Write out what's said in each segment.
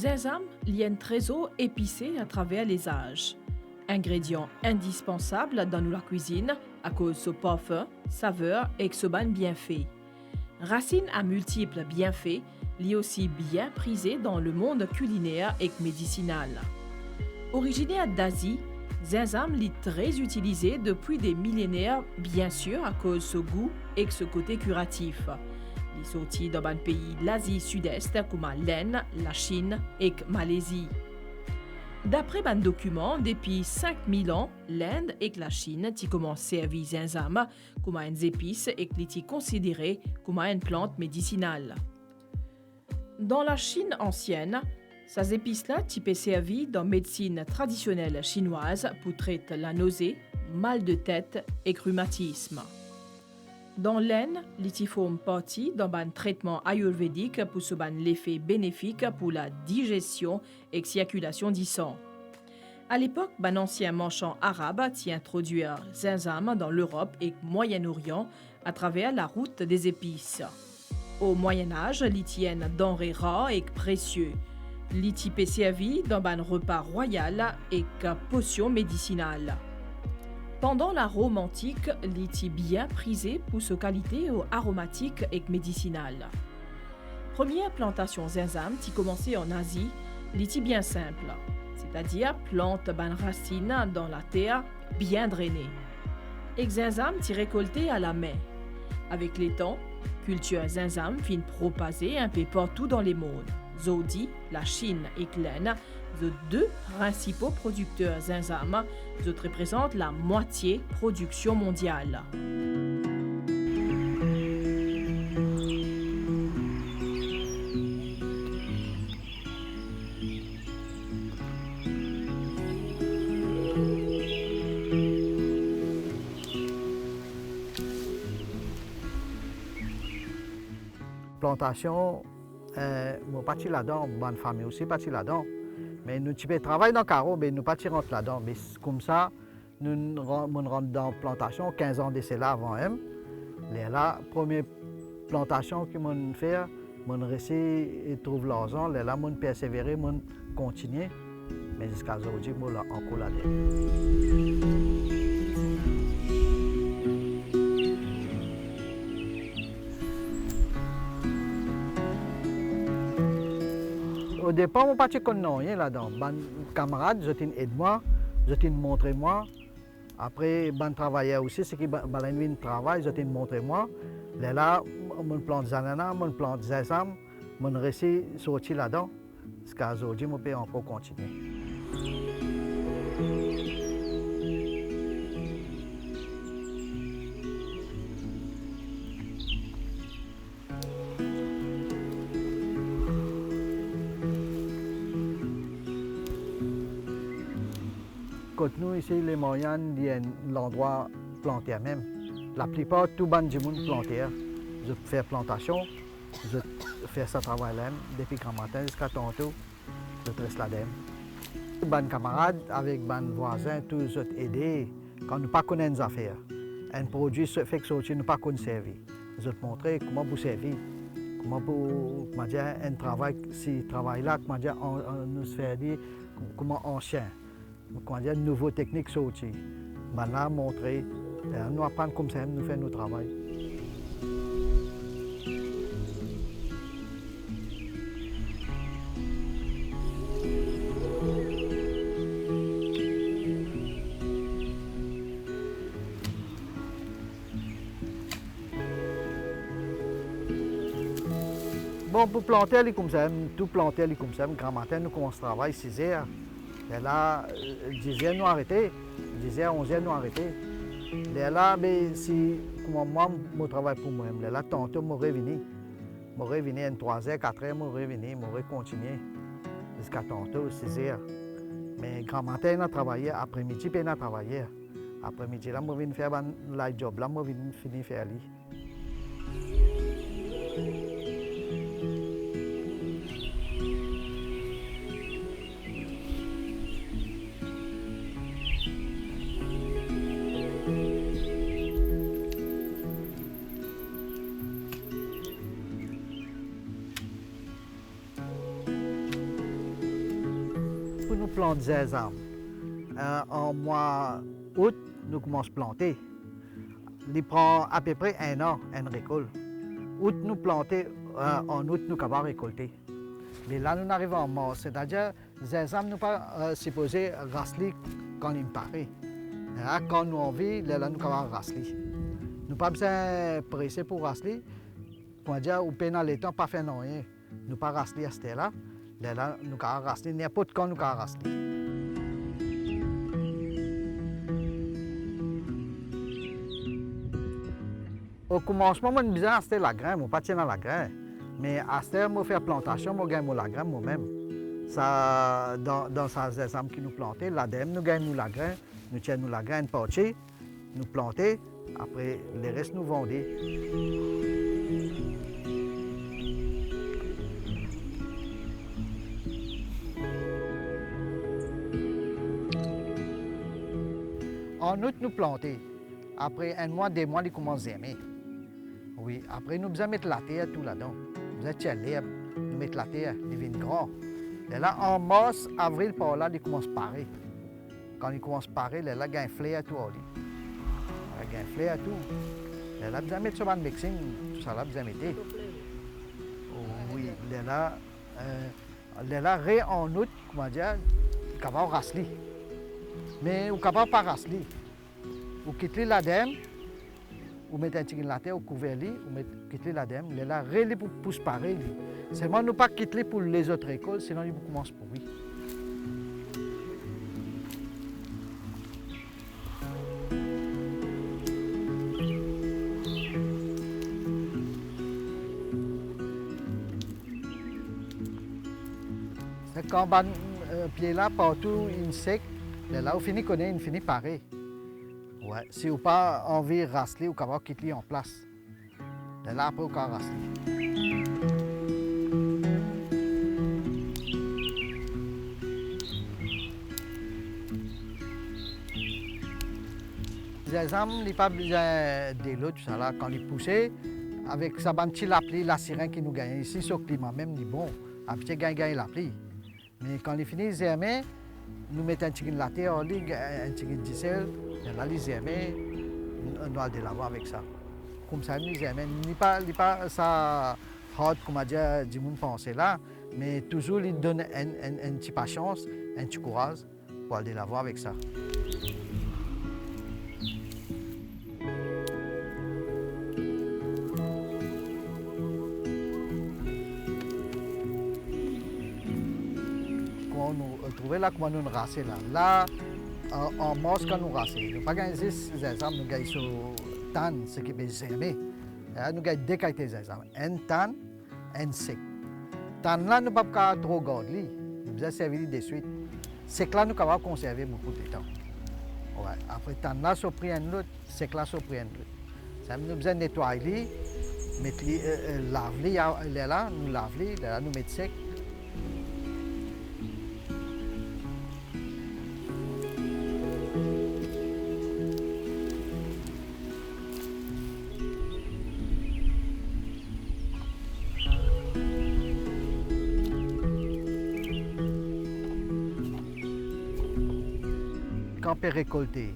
Zinzam liait un trésor épicé à travers les âges. Ingrédient indispensable dans la cuisine à cause de son parfum, saveur et son bon bienfait. Racine à multiples bienfaits, lié aussi bien prisé dans le monde culinaire et médicinal. Originaire d'Asie, Zinzam est très utilisé depuis des millénaires, bien sûr à cause de son goût et de son côté curatif. Il est sorti dans un pays de l'Asie sud-est comme l'Inde, la Chine et la Malaisie. D'après un document, depuis 5000 ans, l'Inde et la Chine ont commencé à servir Zinzam comme une épice et qui est considérée comme une plante médicinale. Dans la Chine ancienne, ces épices-là sont servies dans la médecine traditionnelle chinoise pour traiter la nausée, mal de tête et rhumatisme. Dans l'Inde, les font partie d'un traitement ayurvédique pour l'effet bénéfique pour la digestion et la circulation du sang. À l'époque, un ancien marchand arabe a introduit Zinzam dans l'Europe et le Moyen-Orient à travers la route des épices. Au Moyen-Âge, les tiennent denrées rares et précieux. Les types servis dans un repas royal et potion médicinale. Pendant la Rome antique, l'était bien prisé pour sa qualité aromatique et médicinale. Première plantation Zinzam qui commençait en Asie, l'était bien simple, c'est-à-dire plante racine dans la terre bien drainée. Et Zinzam t'y récolté à la main. Avec les temps, culture Zinzam fin propagée un peu partout dans les mondes. Zodi, la Chine et l'Inde, les deux principaux producteurs Zinzam, représentent la moitié production mondiale. Plantation, moi parti là-dedans, bonne famille aussi parti là-dedans. Mais nous travaillons dans le carreau, mais nous pas rentrons là-dedans. Mais comme ça, nous rentrons dans la plantation 15 ans de cela avant même. La première plantation que nous fait, nous réussi et trouve l'argent. Là, nous persévérer, nous continuer. Mais jusqu'à aujourd'hui, nous sommes encore là-dedans. Au départ, je ne pas rien là-dedans. Mes camarades, je t'ai aidé moi, je t'ai montré moi. Après, ben travailleur aussi, c'est qui ben travail, je t'ai montré moi. Là, je plante des ananas, je plante des zinzam, je réussi sortir là-dedans. Jusqu'à aujourd'hui, je peux encore continuer. Quand nous, ici, les moyens, il y a l'endroit planté même. La plupart, tout le monde planté. Je fais plantation, je fais ce travail-là depuis grand matin jusqu'à tantôt, je reste là-dedans. Les camarades, avec les voisins, tous aidés quand nous ne connaissons pas les affaires. Un produit fait que nous ne pas servir. Je te montrer comment vous servir. Comment pour dire un travail, si travail-là, comment dire, on nous fait dire comment on chien. Comment dire, une nouvelle technique sortie. Maintenant, montrer, nous apprendre comme ça, nous faire notre travail. Bon, pour planter, comme ça, tout planter comme ça, grand matin, nous commençons à travailler 6 heures. Et là, 10 heures, nous arrêtons. 10 heures, 11 heures, nous arrêtons. Et là, si, comme moi, je travaille pour moi, là, tantôt, je reviens. Je reviens 3 heures, 4 heures, je reviens, je continuer jusqu'à tantôt, 6 heures. Mais grand matin, on travaille, après-midi, on travaille. Après-midi, là, je viens faire le job, là, je viens finir faire lui. plante sésame, en mois août, nous commençons à planter. Il prend à peu près un an, une récolte. Août, nous planter, en août, nous capables récolter. Mais là, nous arrivons en mars, c'est-à-dire, sésame, nous pas supposé rassler quand il paraît. Là, quand nous en vit, là, nous capables rassler. Nous pas besoin presser pour rassler. Pour dire, ou pendant le temps, pas faire rien. Nous pas rassler à ce là. Là, nous capables rassler, n'importe quand nous capables rassler. Au commencement, moi, je me disais, c'était la graine, je ne pas dans la graine. Mais à ce temps, je fais plantation, je gagne la graine moi-même. Ça, dans ces sésame qui nous plantait, l'ADM, nous gagnons la graine, nous tenons la graine partie, nous planter, après, le reste, nous vendons. En août, nous plantons. Après un mois, 2 mois, ils commencent à aimer. Oui, après, nous devons mettre la terre tout là-dedans. Nous devons tirer l'herbe, nous mettre la terre, ils deviennent grands. Et là, en mars, avril, par là, ils commencent à parer. Quand ils commencent à parer, là, ils gagnent flair tout. Ils gagnent flair tout. Et là, ils devons mettre sur le mixing, tout ça là, ils devons mettre. Oui, là, en août, comment dire, ils sont capables de rassler. Mais ils ne sont capables de pas rassler. Vous quittez l'ADEME, vous mettez un petit la terre, vous couvrez, vous quittez l'ADEME, il est là, réellement pour pousser pareil. Seulement, nous pas quitter pour les autres écoles, sinon ils commencent pour oui. Quand on pied là, partout, il sec, là, vous finissez connaître, il finit pareil. Ouais. Si vous n'avez pas envie de rassler, vous pouvez quitter en place. Là, après, vous pouvez rassler. Les sésame, il n'y a pas besoin de l'eau, tout ça là. Quand il pousse, avec sa bande l'appli, la sirène qui nous gagne ici, sur le climat même, il est bon. Après, il gagne l'appli. Mais quand il finit, il nous mettons un petit peu de la terre, un petit peu de sel, et là, les aimés, on doit aller l'avant avec ça. Comme ça, les aimés, il n'est pas ça hard, comme a dit du monde penser là, mais toujours, il donne une petite patience, un petit courage pour aller l'avant avec ça. Nous trouvons là comment nous raser là. Là, en mars, quand nous raser, nous pas gagner 6 sésame, nous gagnons sur tan, ce qui est aimé. Nous gagnons 2 qualités de sésame. Un tan, un sec. Tan là, nous ne pouvons pas trop garder. Nous devons servir de suite. Sec là, nous pouvons conserver beaucoup de temps. Ouais. Après, tan là, sur pris un autre, sec là, sur pris un autre. Nous devons nettoyer, laver là, nous laver, là, nous mettre sec. Quand on peut récolter,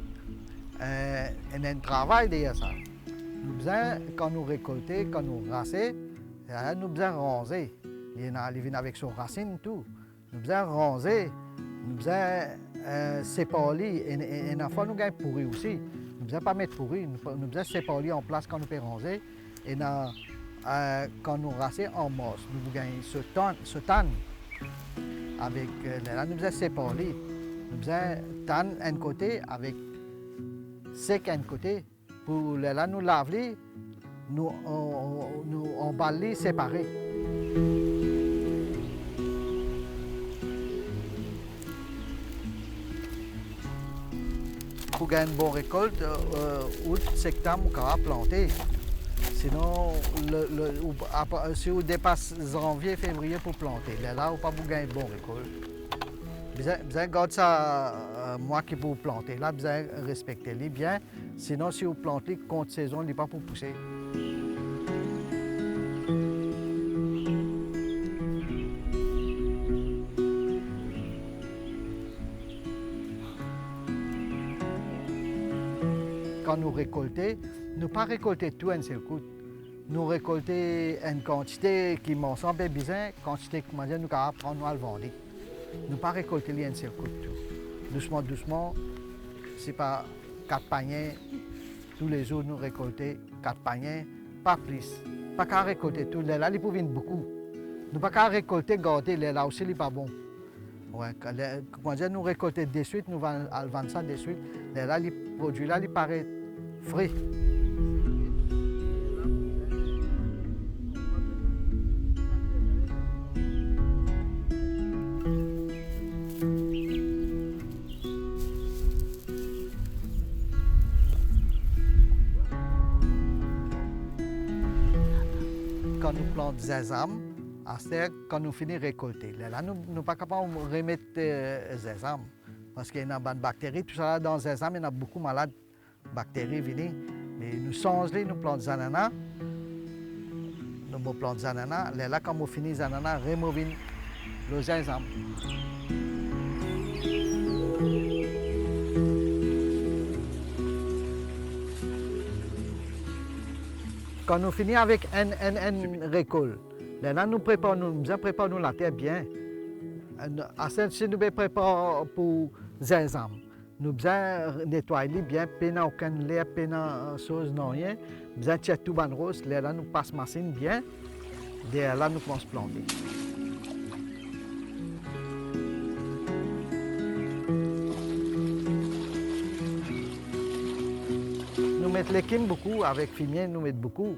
il y a un travail derrière ça. Nous devons, quand nous récoltons, quand nous rassons, nous devons ranger. Il vient avec son racine tout. Nous devons ranger, nous devons séparer. Et une fois, nous devons pourrir aussi. Nous ne devons pas mettre pourri, nous devons séparer en place quand nous pouvons ranger. Et quand nous rassons en masse, nous devons ce tan. Avec, là, nous devons séparer. Nous devons tan un côté avec sec un côté. Pour là, nous laver, nous emballer séparés. Pour gagner une bonne récolte, août, septembre, on peut planter. Sinon, si on dépasse janvier, février pour planter, là, on ne peut pas gagner une bonne récolte. Vous garder ça, moi qui pour planter, là, vous respecter les bien. Sinon, si vous plantez contre saison, il n'est pas pour pousser. quand nous récoltons, nous pas récolter tout un seul coup. Nous récolter une quantité qui m'en semble bien, quantité que nous sommes capables de prendre à le vendre. Nous pas récolter un seul coup de tout. Doucement, doucement, c'est pas 4 paniers. Tous les jours, nous récoltons 4 paniers, pas plus. Pas qu'à récolter tout. Les là, ils peuvent venir beaucoup. Nous pas qu'à récolter, garder les là aussi, ils pas bon. Ouais, quand nous récoltons de suite, nous vendons ça de suite. Les là, les produits là, ils paraissent frais. Quand nous plantons des sésame, quand nous finissons de récolter, là, nous ne sommes pas capables de remettre des sésame. Parce qu'il y a des bactéries, tout ça dans le sésame, il y a beaucoup de malades bactéries venues. Mais nous changeons, nous plantons des ananas. Nous plantons des ananas. Là, quand nous finissons les ananas, nous removons le sésame. Quand nous finissons avec une récolte, là, nous préparons la terre bien. Si nous préparons pour sésame, nous devons nettoyer bien, pas aucun lait, pas chose, non rien. Nous devons tirer tout ban rose, là, nous passons la machine bien, là, nous commençons à planter. Nous mettons l'équine beaucoup, avec fumier, nous mettons beaucoup.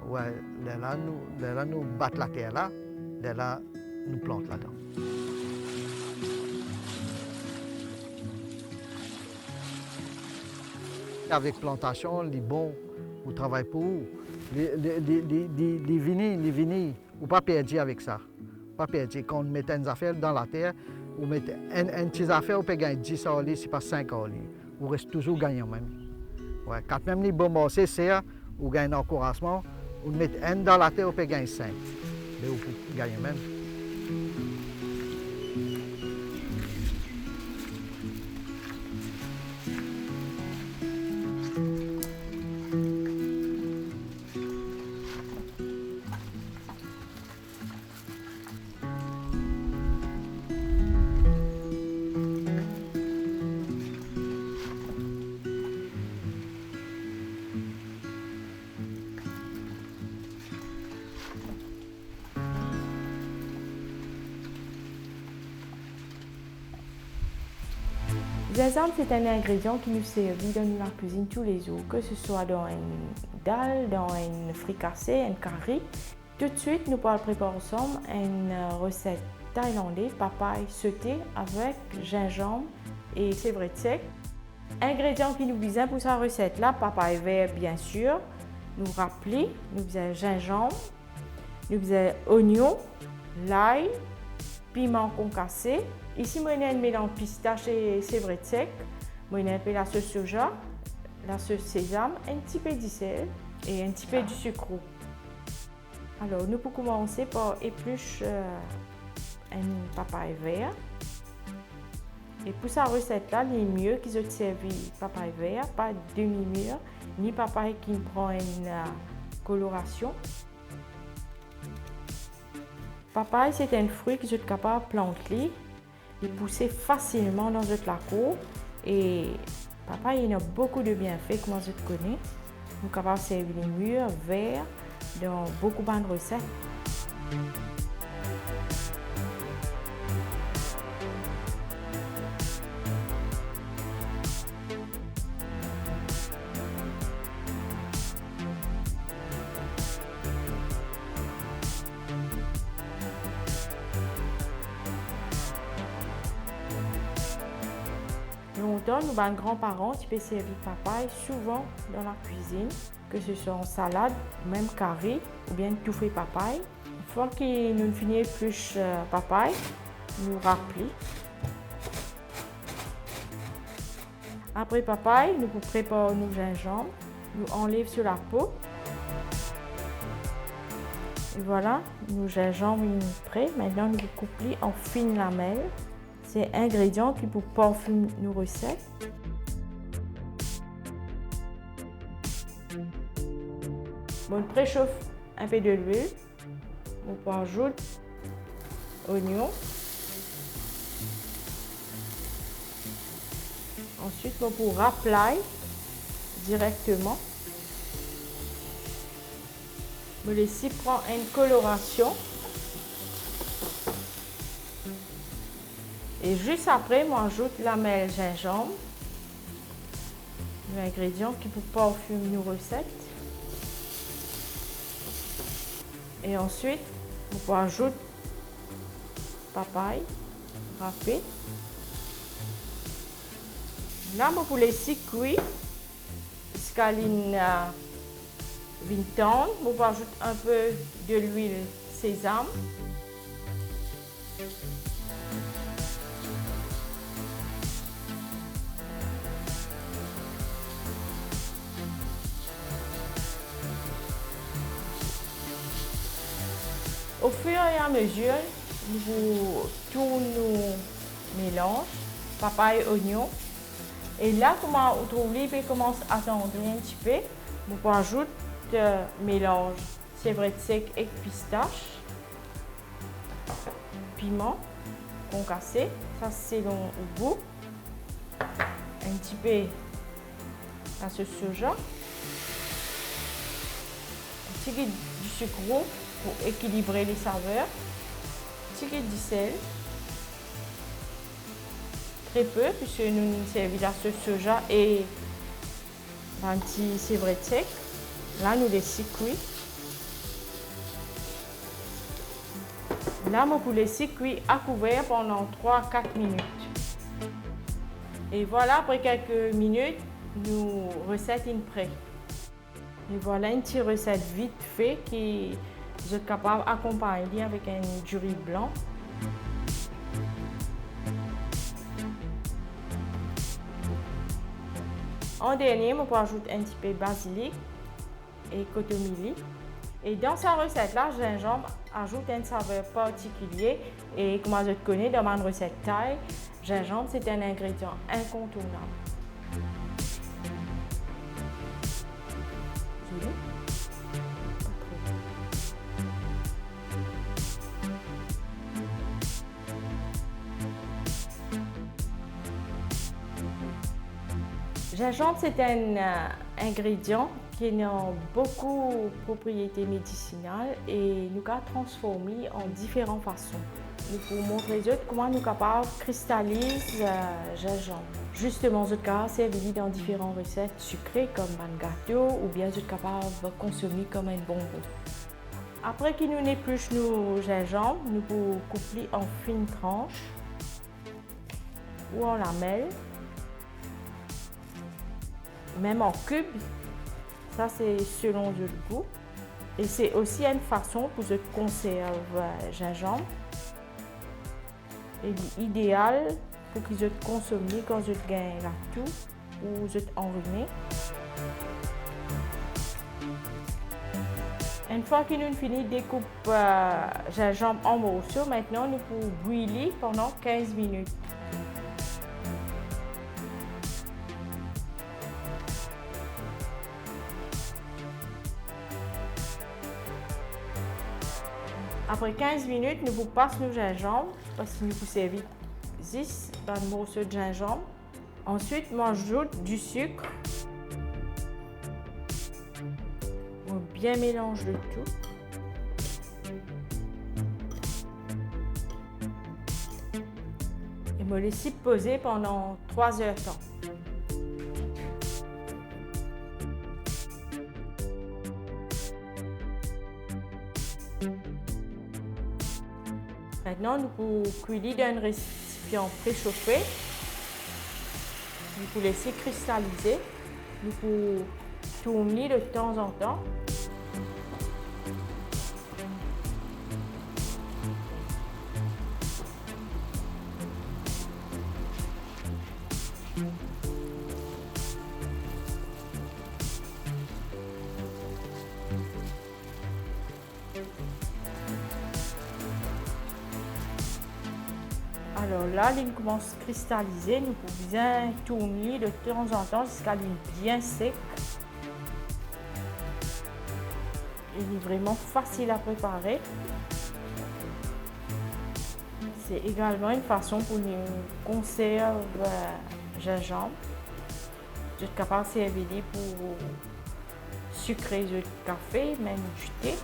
Ouais, là, nous battons la terre là, nous plantons là-dedans. Avec plantation, les bons, vous travaillez pour vous. Les vignes, vous ne pas perdre avec ça. Pas perdre. Quand on met une affaire dans la terre, vous mettez une petite affaire, vous pouvez gagner 10 orlis, c'est pas 5 orlis. Vous restez toujours gagnant même. Ouais, quand même les bons morceaux, c'est vous gagnez un encouragement. Vous mettez un dans la terre, vous pouvez gagner 5. Mais vous gagnez même. Le sésame, c'est un ingrédient qui nous sert dans la cuisine tous les jours, que ce soit dans une dalle, dans une fricassée, un curry. Tout de suite, nous allons préparer ensemble une recette thaïlandaise, papaye sautée avec gingembre et céleri sec. Ingrédients qui nous besoin pour cette recette-là, papaye vert bien sûr, nous rappelons, nous faisons gingembre, nous faisons oignon, l'ail, piment concassé. Ici, moi, j'ai un mélange pistache et céleri sec. Moi, j'ai la sauce soja, la sauce sésame, un petit peu de sel et un petit peu de sucre. Alors, nous pouvons commencer par éplucher un papaye vert. Et pour cette recette-là, il est mieux qu'ils aient servi papaye vert, pas demi-mûr, ni papaye qui prend une coloration. Papaye, c'est un fruit que vous êtes capable de planter. Il pousse facilement dans votre cour et papaye, il a beaucoup de bienfaits, comme je connais. Nous sommes capables de servir les mûrs, verts, dans beaucoup de recettes. Longtemps, nos grands-parents qui peuvent servir papaye souvent dans la cuisine, que ce soit en salade, même curry ou bien tout fait papaye. Une fois que nous finissons plus papaye, nous rappelons. Après papaye, nous préparons nos gingembre, nous enlevons sur la peau. Et voilà, nos gingembre sont prêts. Maintenant, nous coupons en fines lamelles. C'est un ingrédient qui peut parfumer nos recettes. On préchauffe un peu de l'huile. On ajoute oignon. Ensuite, on peut rappeler directement. On laisse prendre une coloration. Et juste après, on ajoute la mêle gingembre, l'ingrédient qui peut parfumer nos recettes. Et ensuite, on ajoute papaye râpée. Là, on peut laisser cuire jusqu'à une tendre. On peut ajouter un peu de l'huile sésame. Au fur et à mesure, nous tournons nos mélanges, papaye, oignon. Et là, comment on trouve libre commence à attendrir un petit peu. On ajoute le mélange sèvres sec et pistache, piment concassé, ça c'est selon le goût. Un petit peu à ce soja, un petit peu du sucre roux pour équilibrer les saveurs, un petit peu de sel. Très peu, puisque nous servons la sauce soja et un petit sèvres sec. Là, nous laissons cuire. Là, on peut laisser cuire à couvert pendant 3-4 minutes. Et voilà, après quelques minutes, nos recettes sont prêtes. Et voilà une petite recette vite faite qui est capable d'accompagner avec un du riz blanc. En dernier, on peut ajouter un petit peu de basilic et cotomili. Et dans cette recette-là, gingembre ajoute une saveur particulière. Et comme je connais dans ma recette thaï, gingembre c'est un ingrédient incontournable. Joli. Gingembre, c'est un ingrédient qui a beaucoup de propriétés médicinales et nous pouvons transformer en différentes façons. Nous pouvons montrer comment nous sommes capables de cristalliser gingembre. Justement, nous sommes servir dans différentes recettes sucrées comme un gâteau ou bien nous sommes capables de consommer comme un bonbon. Après que nous épluchons nos gingembre, nous pouvons couper en fines tranches ou en lamelles. Même en cubes, ça c'est selon le goût. Et c'est aussi une façon pour se conserver gingembre. Et l'idéal pour qu'ils soient consommés quand vous gagnez la toux ou vous êtes enrhumé. Une fois que nous finissons de découper gingembre en morceaux, maintenant nous pouvons brûler pendant 15 minutes. Après 15 minutes, nous vous passons le gingembre parce que nous vous servons 10 dans le morceau de gingembre. Ensuite, on ajoute du sucre. On bien mélange le tout. Et on laisse poser pendant 3 heures de temps. Maintenant, nous pouvons cuire dans un récipient préchauffé. Nous pouvons laisser cristalliser. Nous pouvons tourner de temps en temps. Alors là, l'île commence à cristalliser. Nous pouvons bien tourner de temps en temps jusqu'à l'île bien sec. Il est vraiment facile à préparer. C'est également une façon pour nous conserver gingembre. Vous êtes capable de servir pour sucrer du café, même du thé.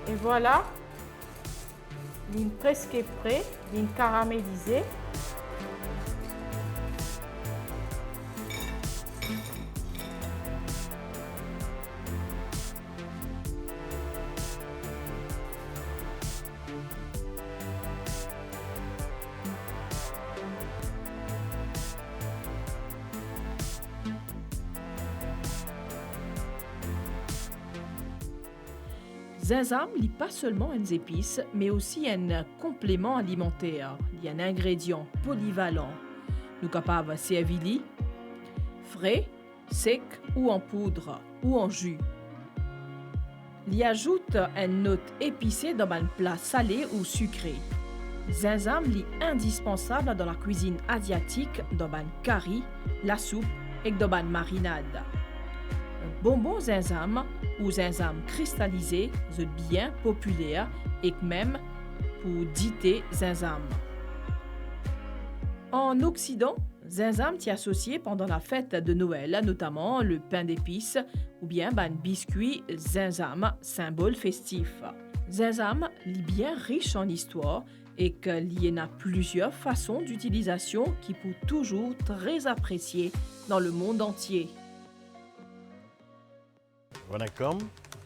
Et voilà, il est presque prêt, il est caramélisé. Zinzam n'est pas seulement une épice, mais aussi un complément alimentaire. Il y a un ingrédient polyvalent. Nous capables de servir frais, sec ou en poudre ou en jus. Il y ajoute une note épicée dans un plat salé ou sucré. Zinzam est indispensable dans la cuisine asiatique, dans un curry, la soupe et dans une marinade. Un bonbon zinzam ou zinzam cristallisé est bien populaire et même pour diter zinzam. En Occident, zinzam est associé pendant la fête de Noël, notamment le pain d'épices ou bien un biscuit zinzam, symbole festif. Zinzam est bien riche en histoire et qu'il y en a plusieurs façons d'utilisation qui peuvent toujours très apprécier dans le monde entier. Vanakkam,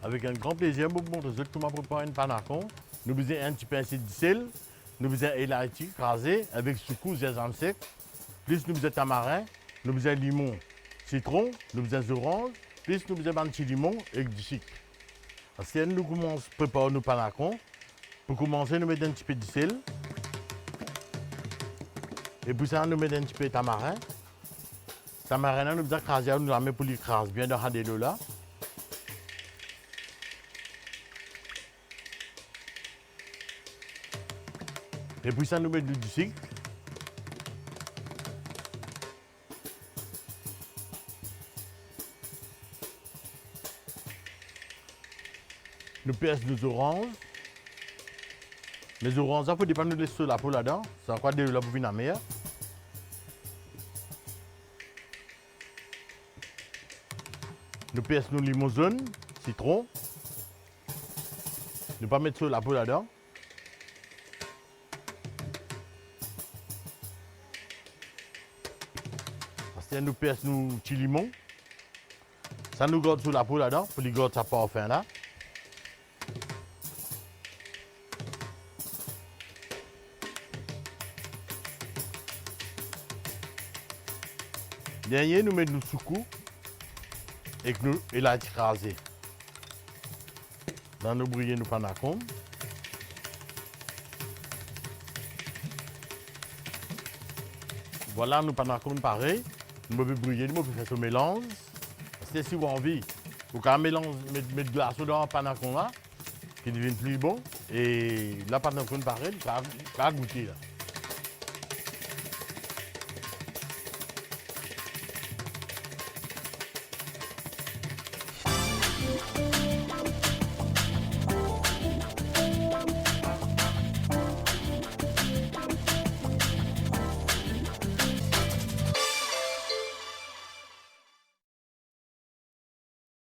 avec un grand plaisir, pour vous montrer comment préparer une panakon. Nous faisons un petit peu de sel, nous faisons élaïti crasé avec sucou, zinzam sec, plus nous faisons tamarin, nous faisons limon, citron, nous faisons orange, plus nous faisons un petit limon avec du sucre. Si nous commençons à préparer nos panakons, pour commencer, nous mettons un petit peu de sel. Et puis ça, nous mettons un petit peu de tamarin. Tamarin, nous faisons craser, nous la mettons pour l'écraser bien dans le là. Et puis ça, nous mettons du sucre. Nous pèsons nos oranges. Les oranges, il faut dépendre de laisser la peau là-dedans. C'est encore de la pour la mer. Nous pèsons nos limons jaunes, citron. Ne pas mettre la peau là-dedans. Ensuite, nous pèsons nos petits limons. Ça nous garde sur la peau là-dedans, pour les garder ça pas au fin là. Dernier, nous mettons nos soucous et nous élaïti crasé. Dans nos brouillés, nous panakons. Voilà, nous panakons pareil. Nous pouvons brouiller, nous pouvons faire ce mélange. C'est si vous avez envie. Vous pouvez mélanger, mettre de glace dans le panakon là, qui devient plus bon. Et la panakon pareil, ça va goûter là.